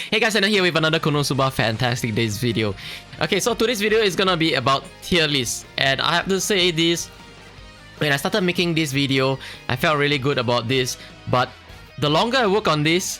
Hey guys, Tanna here with another Konosuba Fantastic Days video. Okay, so today's video is gonna be about tier lists, and I have to say this, when I started making this video, I felt really good about this, but the longer I work on this,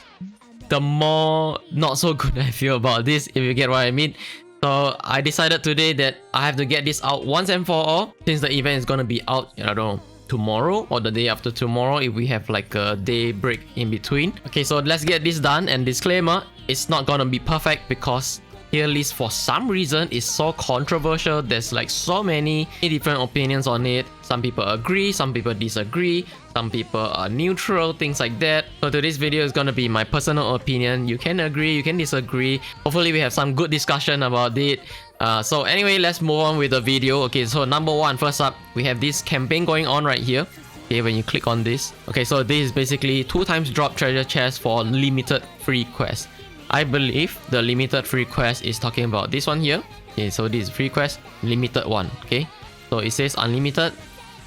the more not so good I feel about this, if you get what I mean. So I decided today that I have to get this out once and for all, since the event is gonna be out, I don't know, tomorrow or the day after tomorrow if we have like a day break in between. Okay, so let's get this done, and disclaimer, it's not gonna be perfect because tier list for some reason is so controversial. There's like so many different opinions on it. Some people agree, some people disagree, some people are neutral, things like that. So today's video is gonna be my personal opinion. You can agree, you can disagree. Hopefully we have some good discussion about it. So anyway, let's move on with the video. Okay, so number one, first up, we have this campaign going on right here. Okay, when you click on this. Okay, so this is basically 2x drop treasure chest for limited free quest. I believe the limited free quest is talking about this one here. Okay, so this is free quest, limited one. Okay, so it says unlimited,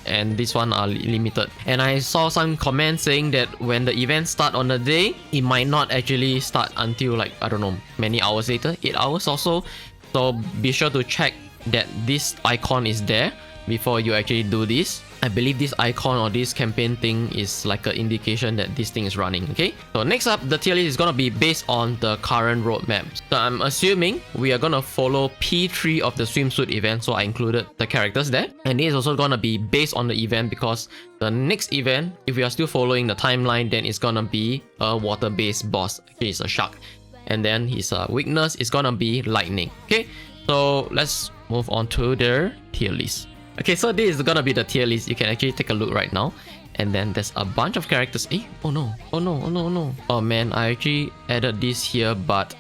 and this one are limited. And I saw some comments saying that when the event start on the day, it might not actually start until like, I don't know, many hours later, 8 hours or so. So be sure to check that this icon is there before you actually do this. I believe this icon or this campaign thing is like an indication that this thing is running. Okay, so next up, the tier list is gonna be based on the current roadmap. So I'm assuming we are gonna follow P3 of the swimsuit event, so I included the characters there. And this is also gonna be based on the event because the next event, if we are still following the timeline, then it's gonna be a water-based boss. Okay, it's a shark, and then his weakness is gonna be lightning. Okay, so let's move on to their tier list. Okay, so this is gonna be the tier list. You can actually take a look right now, and then there's a bunch of characters. Oh no, oh no, oh no, oh no. Oh man, I actually added this here, but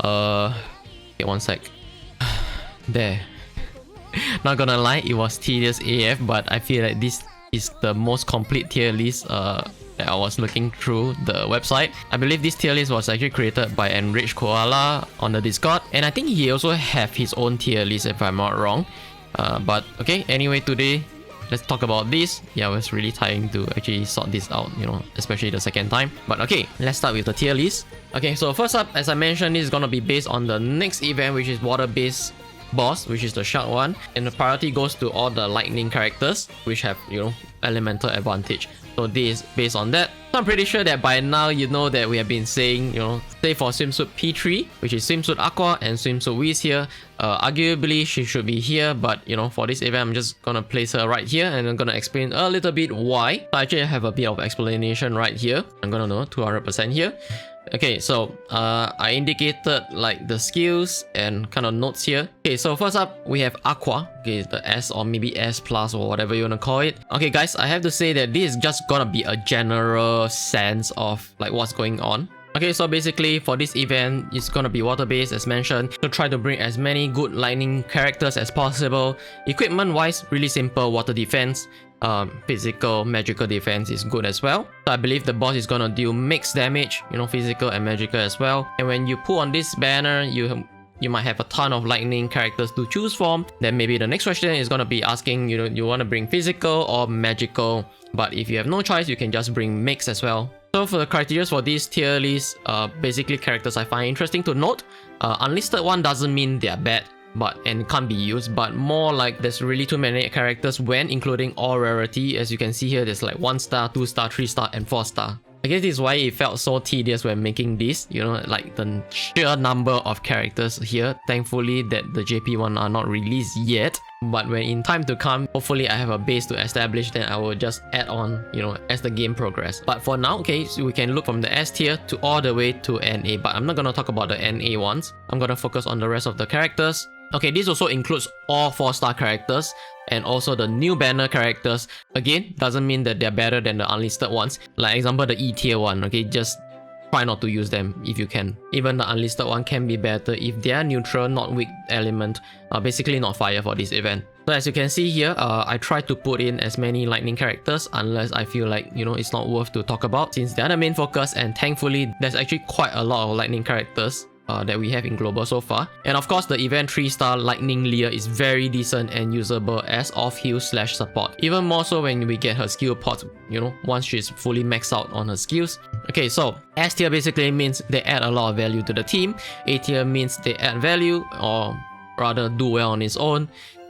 okay, one sec. There. Not gonna lie, it was tedious AF, but I feel like this is the most complete tier list that I was looking through the website. I believe this tier list was actually created by Enriched Koala on the Discord, and I think he also have his own tier list if I'm not wrong. But okay, anyway, today let's talk about this. Yeah, I was really trying to actually sort this out, you know, especially the second time. But okay, let's start with the tier list. Okay, so first up, as I mentioned, this is gonna be based on the next event, which is water-based boss, which is the shark one, and the priority goes to all the lightning characters which have, you know, elemental advantage. So this is based on that. So I'm pretty sure that by now you know that we have been saying, you know, say for swimsuit P3, which is Swimsuit Aqua and Swimsuit Wiz here, arguably she should be here, but you know, for this event I'm just gonna place her right here, and I'm gonna explain a little bit why. So I actually have a bit of explanation right here. I'm gonna know 200% here. Okay, so I indicated like the skills and kind of notes here. Okay, so first up we have Aqua. Okay, the S or maybe S plus or whatever you want to call it. Okay guys, I have to say that this is just gonna be a general sense of like what's going on. Okay, so basically for this event, it's gonna be water-based as mentioned, to try to bring as many good lightning characters as possible. Equipment-wise, really simple water defense. Physical, magical defense is good as well. So I believe the boss is gonna deal mixed damage, you know, physical and magical as well. And when you pull on this banner, you might have a ton of lightning characters to choose from. Then maybe the next question is gonna be asking, you know, you want to bring physical or magical. But if you have no choice, you can just bring mix as well. So for the criteria for this tier list, basically characters I find interesting to note. Unlisted one doesn't mean they're bad, and can't be used, but more like there's really too many characters when including all rarity. As you can see here, there's like 1 star, 2 star, 3 star, and 4 star. I guess this is why it felt so tedious when making this, you know, like the sheer number of characters here. Thankfully that the JP one are not released yet, but when in time to come, hopefully I have a base to establish, then I will just add on, you know, as the game progress. But for now, okay, so we can look from the S tier to all the way to NA, but I'm not gonna talk about the NA ones. I'm gonna focus on the rest of the characters. Okay, this also includes all 4-star characters and also the new banner characters. Again, doesn't mean that they're better than the unlisted ones. Like example, the E tier one, okay, just try not to use them if you can. Even the unlisted one can be better if they are neutral, not weak element, basically not fire for this event. So as you can see here, I try to put in as many lightning characters unless I feel like, you know, it's not worth to talk about, since they are the main focus, and thankfully there's actually quite a lot of lightning characters. that we have in global so far. And of course, the event 3-star Lightning Lia is very decent and usable as off-heal / support. Even more so when we get her skill pots, you know, once she's fully maxed out on her skills. Okay, so S tier basically means they add a lot of value to the team. A tier means they add value or rather do well on its own.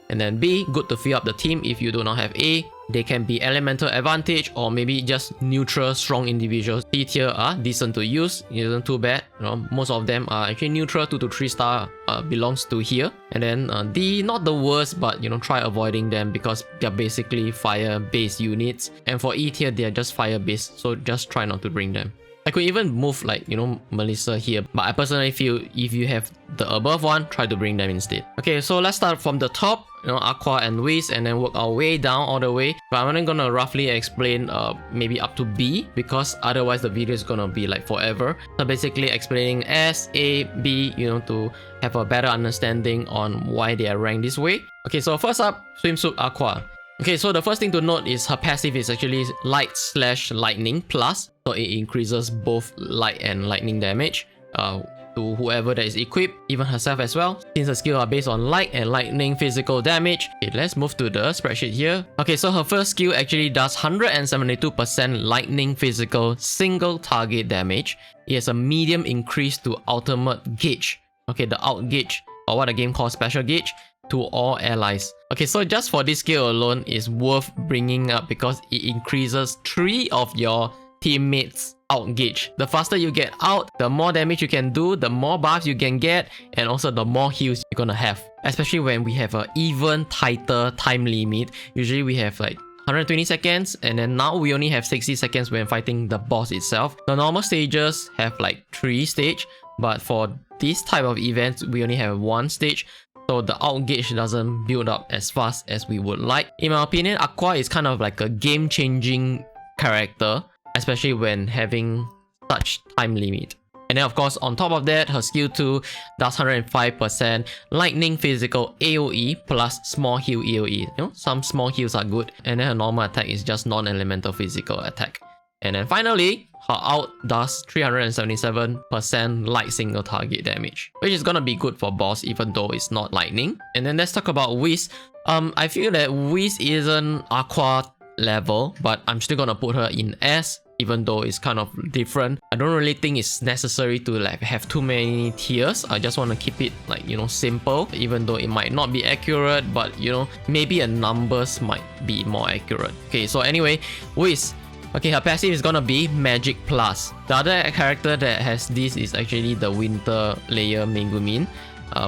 And then B, good to fill up the team if you do not have A. They can be elemental advantage or maybe just neutral strong individuals. C tier are decent to use, isn't too bad. You know, most of them are actually neutral. 2 to 3 star belongs to here. And then D, not the worst, but you know, try avoiding them because they're basically fire based units. And for E tier, they're just fire based, so just try not to bring them. I could even move like, you know, Melissa here, but I personally feel if you have the above one, try to bring them instead. Okay, so let's start from the top, you know, Aqua and Wiz, and then work our way down all the way. But I'm only gonna roughly explain maybe up to B, because otherwise the video is gonna be like forever. So basically explaining S, A, B, you know, to have a better understanding on why they are ranked this way. Okay, so first up, Swimsuit Aqua. Okay, so the first thing to note is her passive is actually light / lightning plus, so it increases both light and lightning damage to whoever that is equipped, even herself as well, since her skills are based on light and lightning physical damage. Okay, let's move to the spreadsheet here. Okay, so her first skill actually does 172% lightning physical single target damage. It has a medium increase to ultimate gauge, okay, the out gauge, or what the game calls special gauge, to all allies. Okay, so just for this skill alone is worth bringing up because it increases 3 of your teammates' out gauge. The faster you get out, the more damage you can do, the more buffs you can get, and also the more heals you're gonna have. Especially when we have an even tighter time limit. Usually we have like 120 seconds, and then now we only have 60 seconds when fighting the boss itself. The normal stages have like 3 stages, but for this type of events, we only have 1 stage. So the out gauge doesn't build up as fast as we would like. In my opinion, Aqua is kind of like a game-changing character, especially when having such time limit. And then of course, on top of that, her skill 2 does 105% lightning physical AoE plus small heal AoE. You know, some small heals are good. And then her normal attack is just non-elemental physical attack. And then finally, her out does 377% light single target damage, which is gonna be good for boss even though it's not lightning. And then let's talk about Wiz. I feel that Wiz isn't Aqua level, but I'm still gonna put her in S, even though it's kind of different. I don't really think it's necessary to like have too many tiers. I just want to keep it like, you know, simple, even though it might not be accurate, but you know, maybe a numbers might be more accurate. Okay, so anyway, Wiz. Okay, her passive is gonna be Magic Plus. The other character that has this is actually the Winter Layer Megumin,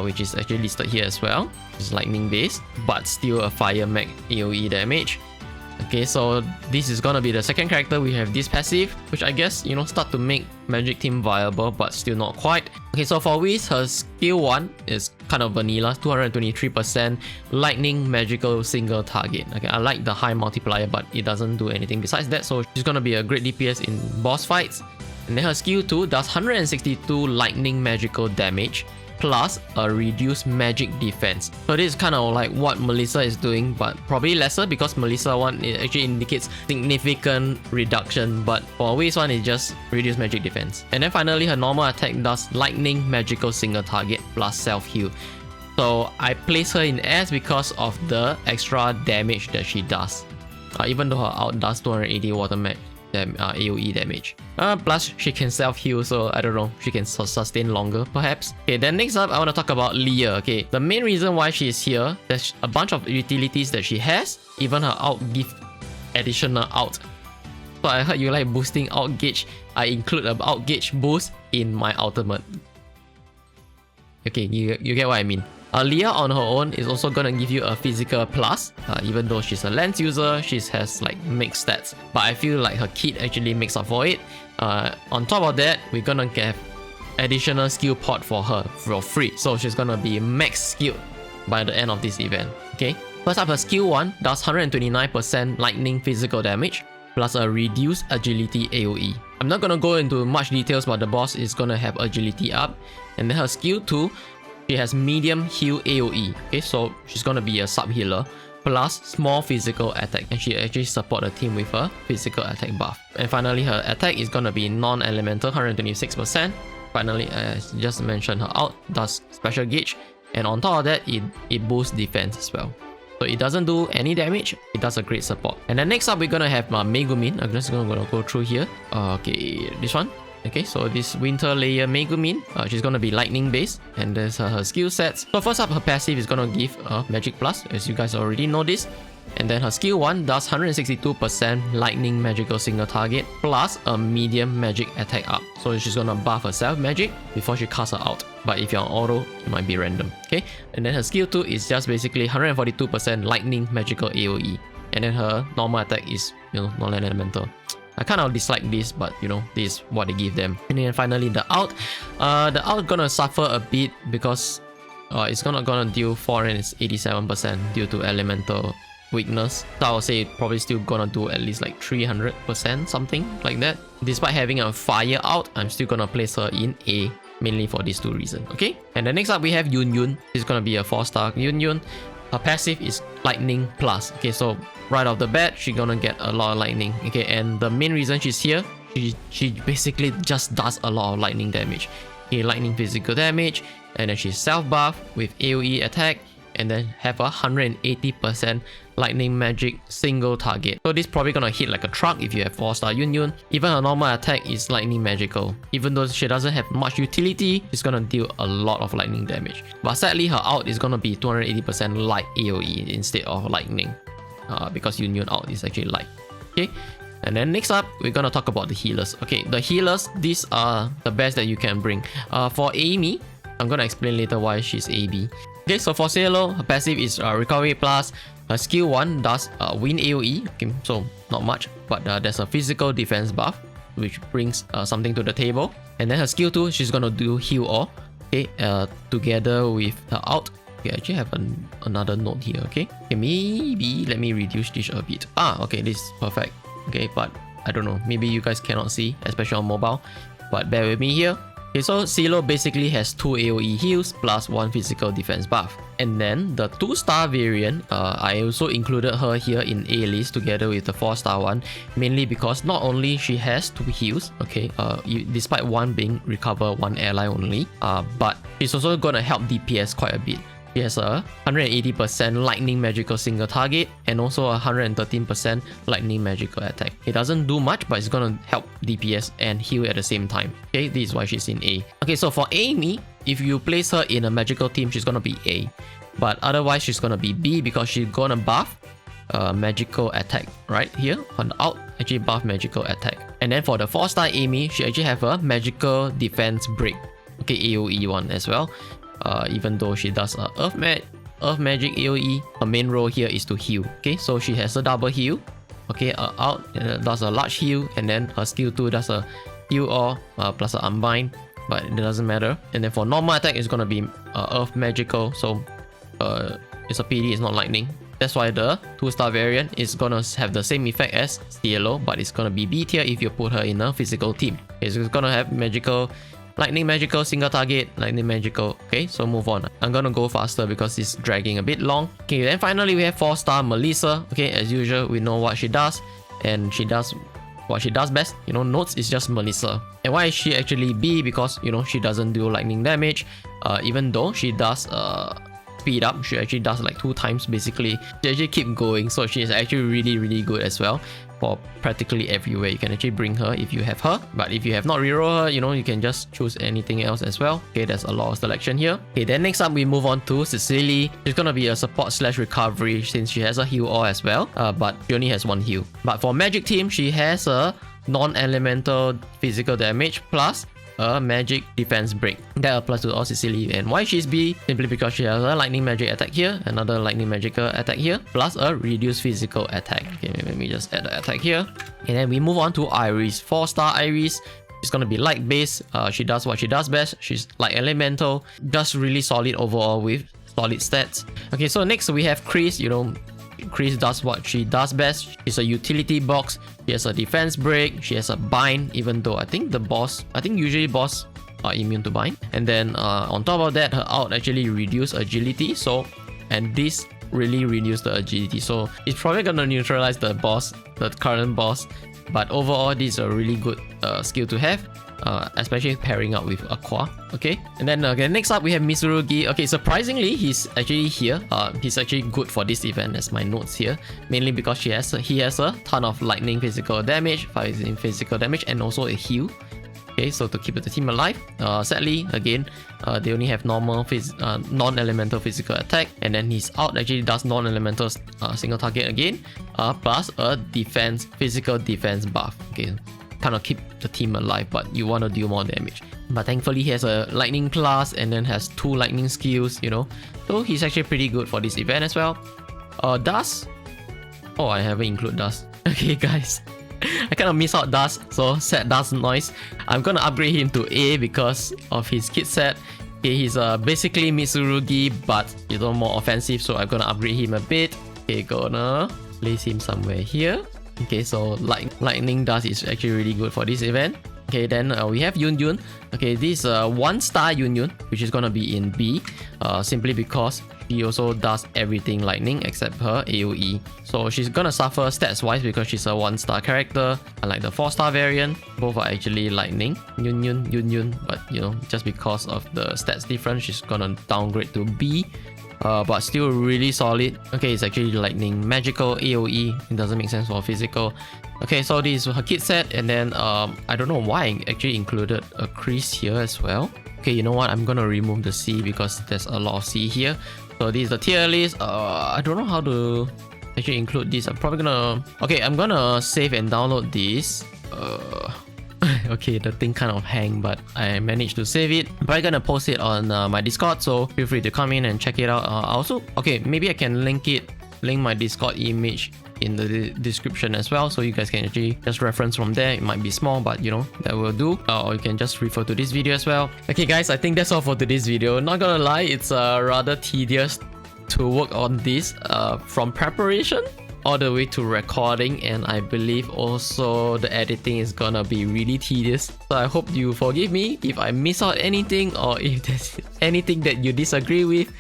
which is actually listed here as well. It's lightning based, but still a fire mag AoE damage. Okay, so this is gonna be the second character we have this passive, which I guess, you know, start to make Magic Team viable, but still not quite. Okay, so for Wiz, her skill 1 is kind of vanilla, 223% lightning magical single target. Okay, I like the high multiplier, but it doesn't do anything besides that, so she's gonna be a great DPS in boss fights. And then her skill 2 does 162 lightning magical damage plus a reduced magic defense. So this is kind of like what Melissa is doing, but probably lesser because Melissa one it actually indicates significant reduction, but for Wiz one it just reduced magic defense. And then finally her normal attack does lightning magical single target plus self heal. So I place her in S because of the extra damage that she does. Even though her out does 280 water AoE damage. Plus she can self-heal, so I don't know, she can sustain longer perhaps. Okay, then next up I want to talk about Lia. Okay, the main reason why she is here, there's a bunch of utilities that she has. Even her out gives additional out. So I heard you like boosting out gauge. I include an out gauge boost in my ultimate. Okay, you get what I mean. Lia on her own is also gonna give you a physical plus, even though she's a lance user, she has like mixed stats, but I feel like her kit actually makes up for it. On top of that, we're gonna get additional skill pot for her for free, so she's gonna be max skilled by the end of this event. Okay, first up, her skill 1 does 129% lightning physical damage plus a reduced agility AoE. I'm not gonna go into much details, but the boss is gonna have agility up. And then her skill 2, she has medium heal AoE, okay, so she's gonna be a sub healer, plus small physical attack, and she actually support the team with her physical attack buff. And finally, her attack is gonna be non-elemental, 126%, finally, as just mentioned, her out does special gauge, and on top of that, it boosts defense as well. So it doesn't do any damage, it does a great support. And then next up, we're gonna have Megumin. I'm just gonna go through here. Okay, this one. Okay, so this winter layer Megumin, she's gonna be lightning based, and there's her skill sets. So first up, her passive is gonna give a magic plus, as you guys already know this. And then her skill 1 does 162% lightning magical single target plus a medium magic attack up. So she's gonna buff herself magic before she casts her out. But if you're on auto, it might be random. Okay, and then her skill 2 is just basically 142% lightning magical AoE. And then her normal attack is, non-elemental. I kind of dislike this, but this is what they give them. And then finally the out. The out gonna suffer a bit because it's gonna deal 487% due to elemental weakness. So I would say it probably still gonna do at least like 300%, something like that. Despite having a fire out, I'm still gonna place her in A, mainly for these two reasons. Okay, and then next up we have Yunyun. It's gonna be a 4-star Yunyun. Her passive is lightning plus. Okay, so right off the bat, she's gonna get a lot of lightning. Okay, and the main reason she's here, she basically just does a lot of lightning damage. Okay, lightning physical damage, and then she's self buff with AoE attack, and then have a 180% lightning magic single target. So this probably gonna hit like a truck if you have 4-star Yunyun. Even her normal attack is lightning magical. Even though she doesn't have much utility, she's gonna deal a lot of lightning damage. But sadly, her out is gonna be 280% light AoE instead of lightning, because Yunyun out is actually light. Okay, and then next up, we're gonna talk about the healers. Okay, the healers, these are the best that you can bring. For Amy, I'm gonna explain later why she's AB. Okay, so for Cielo, her passive is recovery plus. Her skill 1 does wind AoE, okay, so not much, but there's a physical defense buff, which brings something to the table. And then her skill 2, she's gonna do heal all, okay, together with her out. Okay, I actually have another note here, okay? Okay, maybe let me reduce this a bit. Okay, this is perfect. Okay, but I don't know, maybe you guys cannot see, especially on mobile, but bear with me here. Okay, so Cielo basically has 2 AoE heals plus 1 physical defense buff. And then the 2-star variant, I also included her here in A list together with the 4-star one, mainly because not only she has 2 heals, okay, despite one being recover 1 ally only, but she's also gonna help DPS quite a bit. She has a 180% lightning magical single target and also a 113% lightning magical attack. It doesn't do much, but it's gonna help DPS and heal at the same time. Okay, this is why she's in A. Okay, so for Amy, if you place her in a magical team, she's gonna be A. But otherwise, she's gonna be B because she's gonna buff magical attack right here on the out, actually buff magical attack. And then for the 4-star Amy, she actually have a magical defense break. Okay, AoE one as well. Even though she does Earth Magic AoE, her main role here is to heal. Okay, so she has a double heal. Okay, out does a large heal, and then her skill 2 does a heal all plus a unbind, but it doesn't matter. And then for normal attack, it's gonna be Earth Magical, so it's a PD, it's not lightning. That's why the 2-star variant is gonna have the same effect as Cielo, but it's gonna be B tier if you put her in a physical team. It's gonna have magical. Lightning magical, single target, lightning magical. Okay, so move on. I'm gonna go faster because it's dragging a bit long. Okay, then finally we have 4-star Melissa. Okay, as usual, we know what she does, and she does what she does best. Notes is just Melissa. And why is she actually B? Because she doesn't do lightning damage. Even though she does speed up, she actually does like 2 times basically. She actually keep going, so she is actually really good as well. For practically everywhere, you can actually bring her if you have her. But if you have not reroll her, you can just choose anything else as well. Okay, there's a lot of selection here. Okay, then next up we move on to Cecily. She's gonna be a support / recovery since she has a heal all as well. But she only has 1 heal. But for magic team, she has a non-elemental physical damage plus a magic defense break. That applies to all Cecily. And why she's B? Simply because she has a lightning magic attack here, another lightning magical attack here, plus a reduced physical attack. Okay, let me just add the attack here. And then we move on to Iris. 4-star Iris. She's gonna be light base. She does what she does best. She's light elemental. Just really solid overall with solid stats. Okay, so next we have Chris. Chris does what she does best. She's a utility box. She has a defense break. She has a bind, even though I think usually boss are immune to bind. And then on top of that, her out actually reduce agility. And this really reduce the agility. So it's probably gonna neutralize the current boss. But overall, this is a really good skill to have. especially pairing up with Aqua. Okay, and then next up we have Mitsurugi. Okay, surprisingly he's actually here. He's actually good for this event as my notes here, mainly because he has a ton of lightning physical damage, 5 in physical damage, and also a heal. Okay, so to keep the team alive. Sadly, again, they only have normal non-elemental physical attack, and then his out actually does non-elemental single target again, plus a physical defense buff. Okay, kind of keep the team alive, but you want to deal more damage. But thankfully he has a lightning class and then has 2 lightning skills, you know, so he's actually pretty good for this event as well. Dust. Oh, I haven't included Dust. Okay guys, I kind of miss out Dust, so sad Dust noise. I'm gonna upgrade him to A because of his kit set. Okay, he's basically Mitsurugi, but you know, more offensive, so I'm gonna upgrade him a bit. Okay, gonna place him somewhere here. Okay, so lightning dust is actually really good for this event. Okay, then we have Yunyun. Okay, this 1-star Yunyun, which is gonna be in B, simply because she also does everything lightning except her AoE. So she's gonna suffer stats wise because she's a 1-star character, unlike the 4-star variant. Both are actually lightning. Yunyun, but you know, just because of the stats difference, she's gonna downgrade to B. But still really solid. Okay, it's actually lightning, magical, AoE. It doesn't make sense for physical. Okay, so this is her kit set, and then I don't know why I actually included a crease here as well. Okay, you know what? I'm gonna remove the C because there's a lot of C here. So this is the tier list. I don't know how to actually include this. I'm probably gonna... Okay, I'm gonna save and download this. Okay, the thing kind of hang, but I managed to save it. I'm probably gonna post it on my Discord, so feel free to come in and check it out. Also, okay, maybe I can link my Discord image in the description as well, so you guys can actually just reference from there. It might be small, but you know, that will do. Or you can just refer to this video as well. Okay guys, I think that's all for today's video. Not gonna lie, it's rather tedious to work on this, from preparation all the way to recording, and I believe also the editing is gonna be really tedious. So I hope you forgive me if I miss out anything or if there's anything that you disagree with.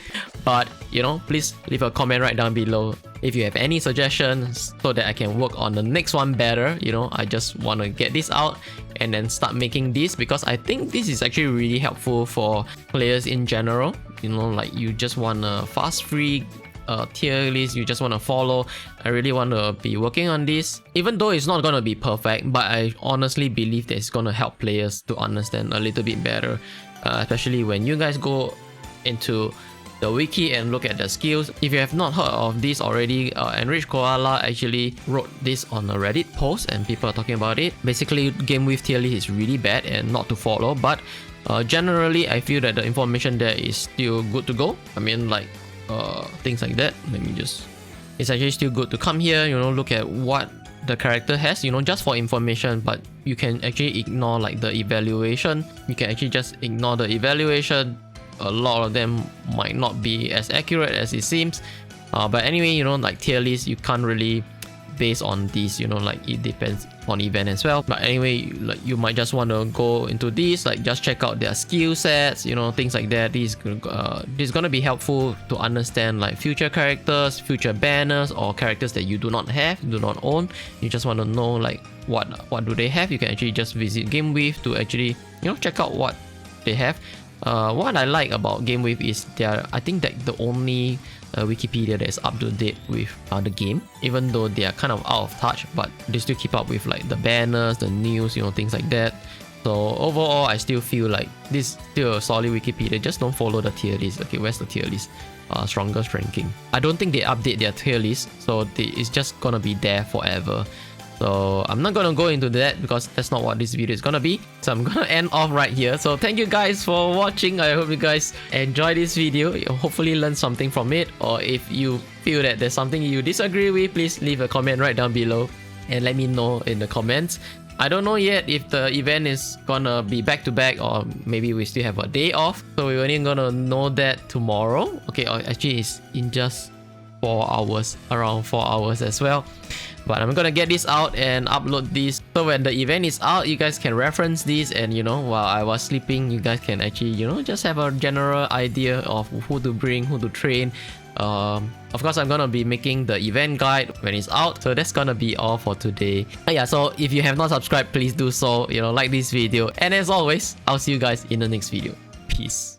But you know, please leave a comment right down below if you have any suggestions so that I can work on the next one better. You know, I just want to get this out and then start making this, because I think this is actually really helpful for players in general. You know, like you just want a fast free tier list, you just want to follow. I really want to be working on this, even though it's not going to be perfect, but I honestly believe that it's going to help players to understand a little bit better, especially when you guys go into the wiki and look at the skills. If you have not heard of this already, Enriched Koala actually wrote this on a Reddit post and people are talking about it. Basically, Gamewith tier list is really bad and not to follow, but generally I feel that the information there is still good to go. I mean, like things like that. Let me just... It's actually still good to come here, you know, look at what the character has, you know, just for information, but you can actually ignore like the evaluation. You can actually just ignore the evaluation. A lot of them might not be as accurate as it seems. But anyway, you know, like tier list, you can't really base on these, you know, like it depends on event as well. But anyway, like you might just want to go into these, like just check out their skill sets, you know, things like that. This is gonna be helpful to understand like future characters, future banners, or characters that you do not have, do not own. You just want to know like what do they have. You can actually just visit Gamewith to actually, you know, check out what they have. What I like about Gamewith is I think that the only Wikipedia that is up to date with the game, even though they are kind of out of touch, but they still keep up with like the banners, the news, you know, things like that. So overall, I still feel like this is still a solid Wikipedia. Just don't follow the tier list. Okay, where's the tier list? Strongest ranking. I don't think they update their tier list, so it's just gonna be there forever. So I'm not gonna go into that because that's not what this video is gonna be. So I'm gonna end off right here. So thank you guys for watching. I hope you guys enjoy this video. You hopefully learn something from it. Or if you feel that there's something you disagree with, please leave a comment right down below and let me know in the comments. I don't know yet if the event is gonna be back to back, or maybe we still have a day off. So we're only gonna know that tomorrow. Okay, actually it's in just 4 hours, around 4 hours as well. But I'm gonna get this out and upload this, so when the event is out, you guys can reference this, and you know, while I was sleeping, you guys can actually, you know, just have a general idea of who to bring, who to train, Of course, I'm gonna be making the event guide when it's out. So that's gonna be all for today. Yeah, so if you have not subscribed, please do so. Like this video. And as always, I'll see you guys in the next video. Peace.